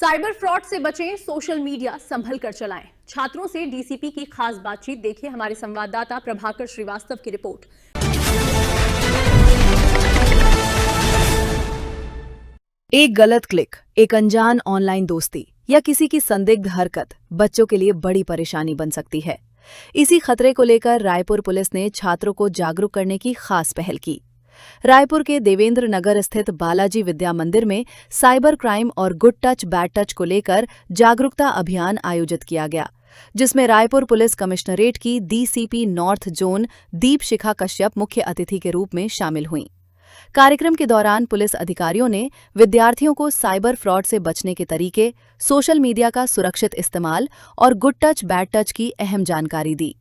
Cyber fraud से बचें, social media संभल कर चलाएं। छात्रों से डीसीपी की खास बातचीत देखिए हमारे संवाददाता प्रभाकर श्रीवास्तव की रिपोर्ट। एक गलत क्लिक, एक अनजान ऑनलाइन दोस्ती या किसी की संदिग्ध हरकत बच्चों के लिए बड़ी परेशानी बन सकती है। इसी खतरे को लेकर रायपुर पुलिस ने छात्रों को जागरूक करने की खास पहल की। रायपुर के देवेंद्र नगर स्थित बालाजी विद्या मंदिर में साइबर क्राइम और गुड टच बैड टच को लेकर जागरूकता अभियान आयोजित किया गया, जिसमें रायपुर पुलिस कमिश्नरेट की DCP north zone Deepshikha Kashyap मुख्य अतिथि के रूप में शामिल हुईं। कार्यक्रम के दौरान पुलिस अधिकारियों ने विद्यार्थियों को साइबर फ्रॉड से बचने के तरीके, सोशल मीडिया का सुरक्षित इस्तेमाल और गुड टच बैड टच की अहम जानकारी दी।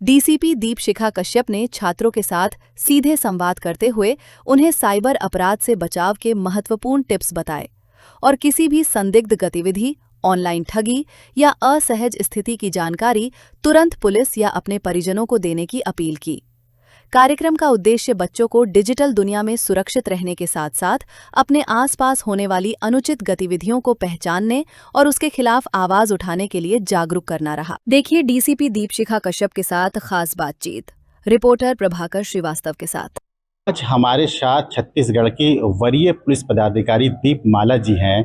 डीसीपी दीपशिखा कश्यप ने छात्रों के साथ सीधे संवाद करते हुए उन्हें साइबर अपराध से बचाव के महत्वपूर्ण टिप्स बताए और किसी भी संदिग्ध गतिविधि, ऑनलाइन ठगी या असहज स्थिति की जानकारी तुरंत पुलिस या अपने परिजनों को देने की अपील की। कार्यक्रम का उद्देश्य बच्चों को डिजिटल दुनिया में सुरक्षित रहने के साथ साथ अपने आसपास होने वाली अनुचित गतिविधियों को पहचानने और उसके खिलाफ आवाज उठाने के लिए जागरूक करना रहा। देखिए डीसीपी दीपशिखा कश्यप के साथ खास बातचीत, रिपोर्टर प्रभाकर श्रीवास्तव के साथ। आज हमारे साथ छत्तीसगढ़ की वरीय पुलिस पदाधिकारी दीपमाला जी हैं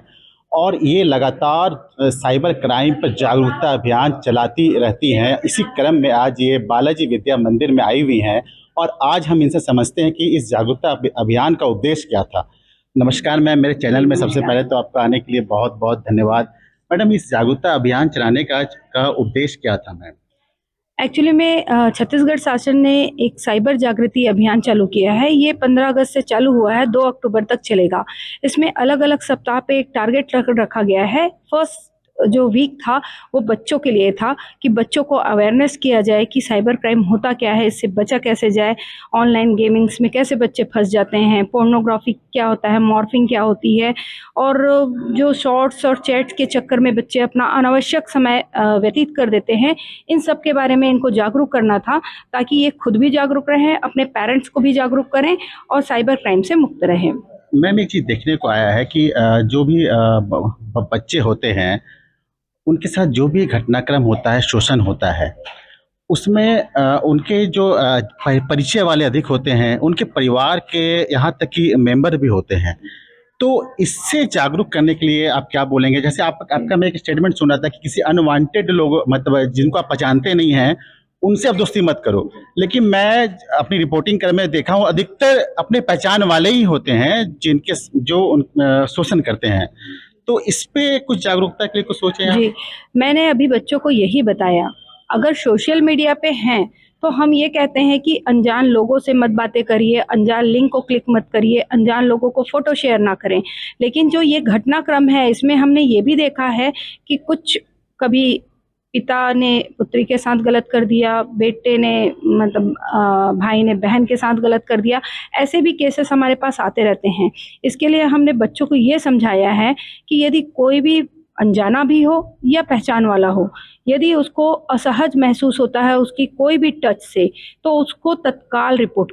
और ये लगातार साइबर क्राइम पर जागरूकता अभियान चलाती रहती हैं। इसी क्रम में आज ये बालाजी विद्या मंदिर में आई हुई हैं और आज हम इनसे समझते हैं कि इस जागरूकता अभियान का उद्देश्य क्या था। नमस्कार मैम, मेरे चैनल में सबसे पहले तो आपका आने के लिए बहुत बहुत धन्यवाद। मैडम, इस जागरूकता अभियान चलाने का उद्देश्य क्या था मैम? एक्चुअली में छत्तीसगढ़ शासन ने एक साइबर जागृति अभियान चालू किया है। ये 15 अगस्त से चालू हुआ है, 2 अक्टूबर तक चलेगा। इसमें अलग अलग सप्ताह पे एक टारगेट रखा गया है। फर्स्ट जो वीक था वो बच्चों के लिए था कि बच्चों को अवेयरनेस किया जाए कि साइबर क्राइम होता क्या है, इससे बचा कैसे जाए, ऑनलाइन गेमिंग्स में कैसे बच्चे फंस जाते हैं, पोर्नोग्राफी क्या होता है, मॉर्फिंग क्या होती है, और जो शॉर्ट्स और चैट्स के चक्कर में बच्चे अपना अनावश्यक समय व्यतीत कर देते हैं, इन सब के बारे में इनको जागरूक करना था ताकि ये खुद भी जागरूक रहें, अपने पेरेंट्स को भी जागरूक करें और साइबर क्राइम से मुक्त रहें। मैम, एक चीज़ देखने को आया है कि जो भी बच्चे होते हैं उनके साथ जो भी घटनाक्रम होता है, शोषण होता है, उसमें उनके जो परिचय वाले अधिक होते हैं, उनके परिवार के यहाँ तक कि मेंबर भी होते हैं। तो इससे जागरूक करने के लिए आप क्या बोलेंगे? जैसे आपका मैं एक स्टेटमेंट सुना था कि किसी अनवांटेड लोग, मतलब जिनको आप पहचानते नहीं हैं, उनसे आप दोस्ती मत करो। लेकिन मैं अपनी रिपोर्टिंग कर में देखा हूँ अधिकतर अपने पहचान वाले ही होते हैं जिनके जो शोषण करते हैं। तो इस पे कुछ जागरूकता के लिए कुछ सोचें आप? जी, मैंने अभी बच्चों को यही बताया, अगर सोशल मीडिया पे हैं तो हम ये कहते हैं कि अनजान लोगों से मत बातें करिए, अनजान लिंक को क्लिक मत करिए, अनजान लोगों को फोटो शेयर ना करें। लेकिन जो ये घटनाक्रम है इसमें हमने ये भी देखा है कि कुछ कभी पिता ने पुत्री के साथ गलत कर दिया, बेटे ने मतलब भाई ने बहन के साथ गलत कर दिया, ऐसे भी केसेस हमारे पास आते रहते हैं। इसके लिए हमने बच्चों को ये समझाया है कि यदि कोई भी अनजाना भी हो या पहचान वाला हो, यदि उसको असहज महसूस होता है उसकी कोई भी टच से, तो उसको तत्काल रिपोर्ट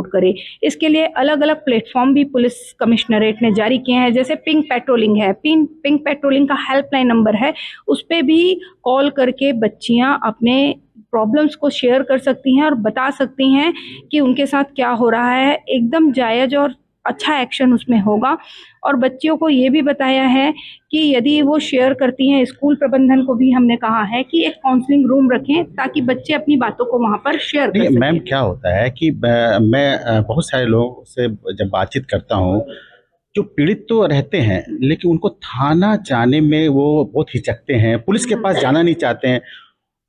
करे। इसके लिए अलग अलग प्लेटफॉर्म भी पुलिस कमिश्नरेट ने जारी किए हैं, जैसे पिंक पेट्रोलिंग है, पिंक पेट्रोलिंग का हेल्पलाइन नंबर है, उस पर भी कॉल करके बच्चियां अपने प्रॉब्लम्स को शेयर कर सकती हैं और बता सकती हैं कि उनके साथ क्या हो रहा है। एकदम जायज़ और अच्छा एक्शन उसमें होगा। और बच्चियों को ये भी बताया है कि यदि वो शेयर करती हैं, स्कूल प्रबंधन को भी हमने कहा है कि एक काउंसलिंग रूम रखें ताकि बच्चे अपनी बातों को वहाँ पर शेयर कर सकें। मैम, क्या होता है कि मैं बहुत सारे लोगों से जब बातचीत करता हूँ, जो पीड़ित तो रहते हैं लेकिन उनको थाना जाने में वो बहुत हिचकते हैं, पुलिस के पास जाना नहीं चाहते हैं।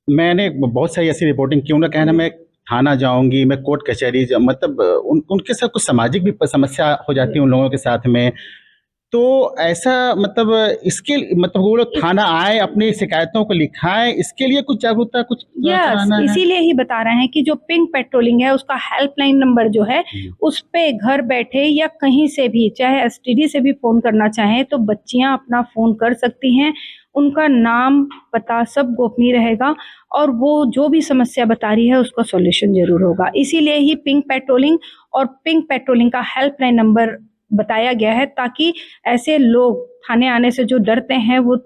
मैंने बहुत सारी ऐसी रिपोर्टिंग की, उन्होंने कहना मैं थाना जाऊंगी, मैं कोर्ट कचहरी मतलब उनके साथ कुछ सामाजिक भी समस्या हो जाती है उन लोगों के साथ में। तो ऐसा मतलब इसके मतलब वो लोग थाना आए, अपनी शिकायतों को लिखाएं, इसके लिए कुछ जागरूकता कुछ कराना है? इसीलिए ही बता रहे हैं कि जो पिंक पेट्रोलिंग है उसका हेल्पलाइन नंबर जो है उस पे घर बैठे या कहीं से भी, चाहे एसटीडी से भी फोन करना चाहें तो बच्चियां अपना फोन कर सकती हैं। उनका नाम पता सब गोपनीय रहेगा और वो जो भी समस्या बता रही है उसका सॉल्यूशन जरूर होगा। इसीलिए ही पिंक पेट्रोलिंग और पिंक पेट्रोलिंग का हेल्पलाइन नंबर बताया गया है, ताकि ऐसे लोग थाने आने से जो डरते हैं वो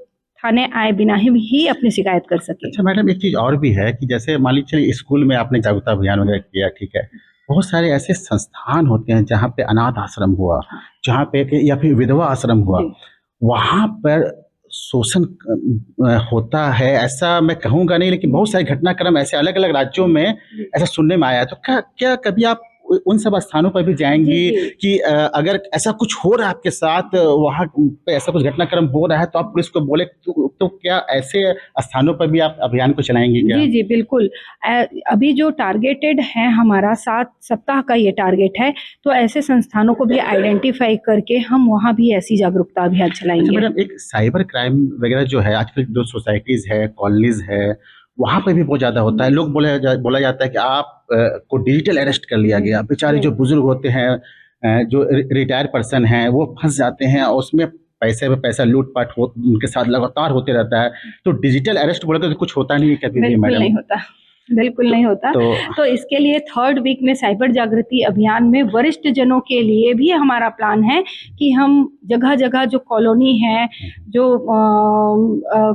थाने आए बिना ही अपनी शिकायत कर सके। अच्छा मैडम, एक चीज़ और भी है कि जैसे मान लीजिए चलिए स्कूल में आपने जागरूकता अभियान वगैरह किया, ठीक है, बहुत सारे ऐसे संस्थान होते हैं जहाँ पे अनाथ आश्रम हुआ, जहाँ पे या फिर विधवा आश्रम हुआ, जी। वहाँ पर शोषण होता है, ऐसा मैं कहूँगा नहीं, लेकिन बहुत सारे घटनाक्रम ऐसे अलग अलग राज्यों में ऐसा सुनने में आया है। तो क्या क्या कभी आप उन सब स्थानों पर भी जाएंगी जी, जी। कि अगर ऐसा कुछ हो रहा है आपके साथ, वहाँ पे ऐसा कुछ घटनाक्रम हो रहा है, तो आप पुलिस को बोले तो क्या ऐसे स्थानों पर भी आप अभियान को चलाएंगी क्या? जी, जी, बिल्कुल। अभी जो टारगेटेड है हमारा 7 सप्ताह का ये टारगेट है, तो ऐसे संस्थानों को भी आइडेंटिफ़ाई करके हम वहाँ भी ऐसी जागरूकता अभियान अच्छा चलाएँगे। मैडम, एक साइबर क्राइम वगैरह जो है आजकल जो सोसाइटीज़ है, कॉलोनीज़ है, वहाँ पे भी बहुत ज़्यादा होता है। लोग बोला जाता है कि आप को डिजिटल अरेस्ट कर लिया गया। बेचारे जो बुज़ुर्ग होते हैं, जो रिटायर पर्सन हैं, वो फँस जाते हैं और उसमें पैसे पे पैसा लूट-पाट हो उनके साथ लगातार होते रहता है। तो डिजिटल अरेस्ट बोले तो कुछ होता नहीं है कभी भी बिल्कुल मैडम। नहीं होता, बिल्कुल नहीं होता। तो तो इसके लिए 3rd वीक में साइबर जागृति अभियान में वरिष्ठ जनों के लिए भी हमारा प्लान है कि हम जगह-जगह जो कॉलोनी है, जो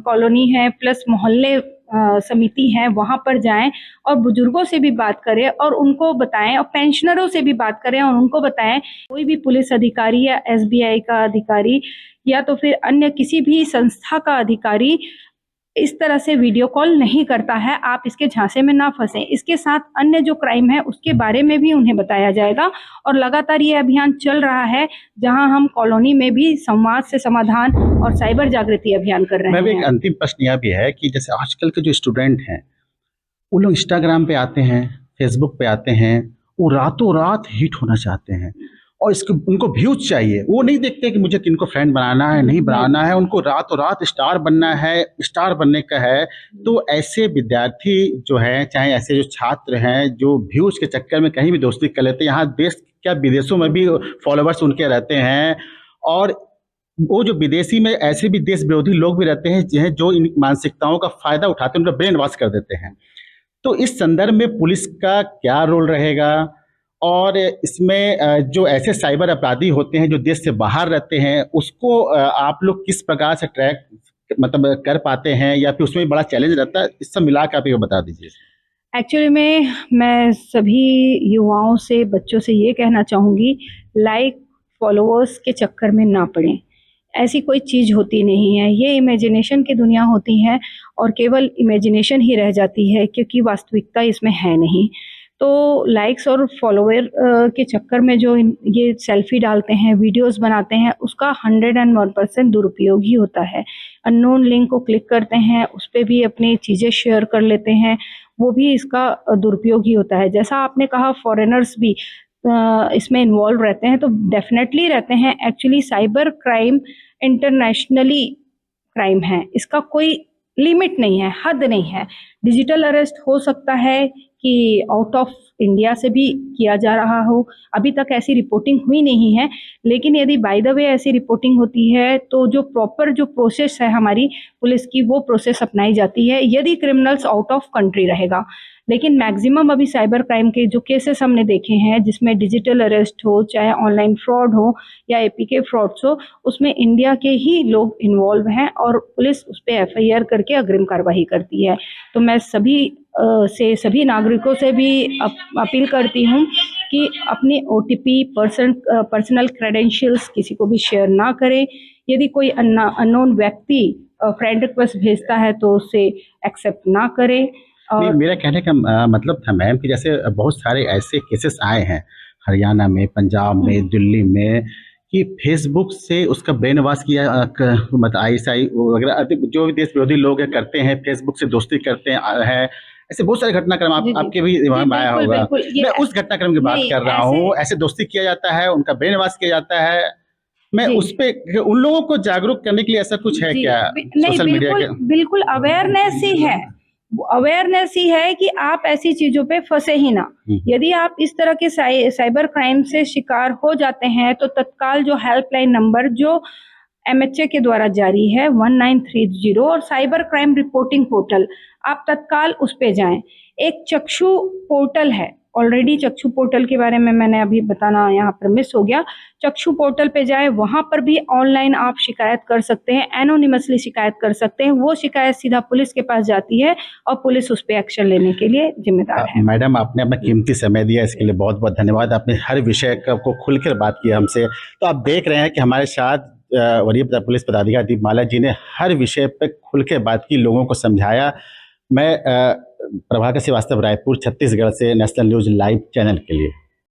कॉलोनी है प्लस मोहल्ले समिति है, वहाँ पर जाएँ और बुजुर्गों से भी बात करें और उनको बताएँ और पेंशनरों से भी बात करें और उनको बताएँ, कोई भी पुलिस अधिकारी या एसबीआई का अधिकारी या तो फिर अन्य किसी भी संस्था का अधिकारी इस तरह से वीडियो कॉल नहीं करता है, आप इसके झांसे में ना फंसें। इसके साथ अन्य जो क्राइम है उसके बारे में भी उन्हें बताया जाएगा और लगातार ये अभियान चल रहा है, जहां हम कॉलोनी में भी संवाद से समाधान और साइबर जागृति अभियान कर मैम, रहे एक हैं। अंतिम प्रश्न यह भी है कि जैसे आजकल के जो स्टूडेंट हैं, वो लोग इंस्टाग्राम पे आते हैं, फेसबुक पे आते हैं, वो रातों रात हिट होना चाहते हैं और इसको उनको व्यूज चाहिए। वो नहीं देखते कि मुझे किनको फ्रेंड बनाना है, नहीं बनाना है, उनको रातों रात स्टार बनना है, स्टार बनने का है। तो ऐसे विद्यार्थी जो हैं, चाहे ऐसे जो छात्र हैं, जो व्यूज के चक्कर में कहीं भी दोस्ती कर लेते हैं, यहाँ देश क्या विदेशों में भी फॉलोवर्स उनके रहते हैं और वो जो विदेशी में ऐसे भी देश विरोधी लोग भी रहते हैं जो इन मानसिकताओं का फायदा उठाते हैं, उनका ब्रेन वॉश कर देते हैं। तो इस संदर्भ में पुलिस का क्या रोल रहेगा और इसमें जो ऐसे साइबर अपराधी होते हैं जो देश से बाहर रहते हैं, उसको आप लोग किस प्रकार से ट्रैक मतलब कर पाते हैं या फिर उसमें बड़ा चैलेंज रहता है? इस सब मिला के आप ये बता दीजिए। एक्चुअली में मैं सभी युवाओं से, बच्चों से ये कहना चाहूँगी, लाइक, फॉलोअर्स के चक्कर में ना पड़ें। ऐसी कोई चीज़ होती नहीं है, ये इमेजिनेशन की दुनिया होती है और केवल इमेजिनेशन ही रह जाती है क्योंकि वास्तविकता इसमें है नहीं। तो लाइक्स और फॉलोवर के चक्कर में जो ये सेल्फी डालते हैं, वीडियोस बनाते हैं, उसका 101% दुरुपयोग ही होता है। अननोन लिंक को क्लिक करते हैं, उस पे भी अपनी चीज़ें शेयर कर लेते हैं, वो भी इसका दुरुपयोग ही होता है। जैसा आपने कहा फॉरेनर्स भी इसमें इन्वॉल्व रहते हैं, तो डेफ़िनेटली रहते हैं। Actually cyber crime internationally crime है, इसका कोई लिमिट नहीं है, हद नहीं है। डिजिटल अरेस्ट हो सकता है कि आउट ऑफ इंडिया से भी किया जा रहा हो, अभी तक ऐसी रिपोर्टिंग हुई नहीं है, लेकिन यदि बाय द वे ऐसी रिपोर्टिंग होती है तो जो प्रॉपर जो प्रोसेस है हमारी पुलिस की, वो प्रोसेस अपनाई जाती है यदि क्रिमिनल्स आउट ऑफ कंट्री रहेगा। लेकिन मैक्सिमम अभी साइबर क्राइम के जो केसेस हमने देखे हैं जिसमें डिजिटल अरेस्ट हो, चाहे ऑनलाइन फ्रॉड हो या एपीके फ्रॉड्स हो, उसमें इंडिया के ही लोग इन्वॉल्व हैं और पुलिस उस पे एफआईआर करके अग्रिम कार्रवाई करती है। तो मैं सभी नागरिकों से भी अपील करती हूँ कि अपनी ओटीपी, पर्सनल क्रेडेंशियल्स किसी को भी शेयर ना करें। यदि कोई अननोन व्यक्ति फ्रेंड रिक्वेस्ट भेजता है तो उसे एक्सेप्ट ना करें। नहीं, और मेरा कहने का मतलब था मैम कि जैसे बहुत सारे ऐसे केसेस आए हैं हरियाणा में, पंजाब में, दिल्ली में, कि फेसबुक से उसका ब्रेन वॉश किया मतलब आईएसआई वगैरह जो भी देश विरोधी लोग हैं करते हैं, फेसबुक से दोस्ती करते हैं। ऐसे बहुत सारे घटनाक्रम जी, जी। आपके भी वहाँ में आया बिल्कुल, होगा। बिल्कुल। ये मैं उस घटनाक्रम की बात नहीं, कर रहा हूँ, ऐसे दोस्ती किया जाता है, उनका ब्रेन वॉश किया जाता है। मैं जी। उस पे उन लोगों को जागरूक करने के लिए ऐसा कुछ है जी, क्या नहीं, सोशल मीडिया बिल्कुल, के? बिल्कुल अवेयरनेस ही है। अवेयरनेस ही है कि आप ऐसी चीज़ों पे फँसे ही ना। यदि आप इस तरह के साइबर क्राइम से शिकार हो जाते हैं, तो तत्काल जो हेल्पलाइन नंबर जो एमएचए के द्वारा जारी है 1930 और साइबर क्राइम रिपोर्टिंग पोर्टल, आप तत्काल उस पे जाएँ। एक चक्षु पोर्टल है, ऑलरेडी चक्षु पोर्टल के बारे में मैंने अभी बताना यहाँ पर मिस हो गया। चक्षु पोर्टल पे जाए, वहां पर भी ऑनलाइन आप शिकायत कर सकते हैं, एनोनिमसली शिकायत कर सकते हैं। वो शिकायत सीधा पुलिस के पास जाती है और पुलिस उस पर एक्शन लेने के लिए जिम्मेदार है। मैडम, आपने अपना कीमती समय दिया, इसके लिए बहुत बहुत धन्यवाद। आपने हर विषय को खुलकर बात किया हमसे। तो आप देख रहे हैं कि हमारे साथ वरीय पुलिस पदाधिकारी दीपमाला जी ने हर विषय पर खुल के बात की, लोगों को समझाया। मैं प्रभाकर श्रीवास्तव, रायपुर, छत्तीसगढ़ से नेशनल न्यूज़ लाइव चैनल के लिए।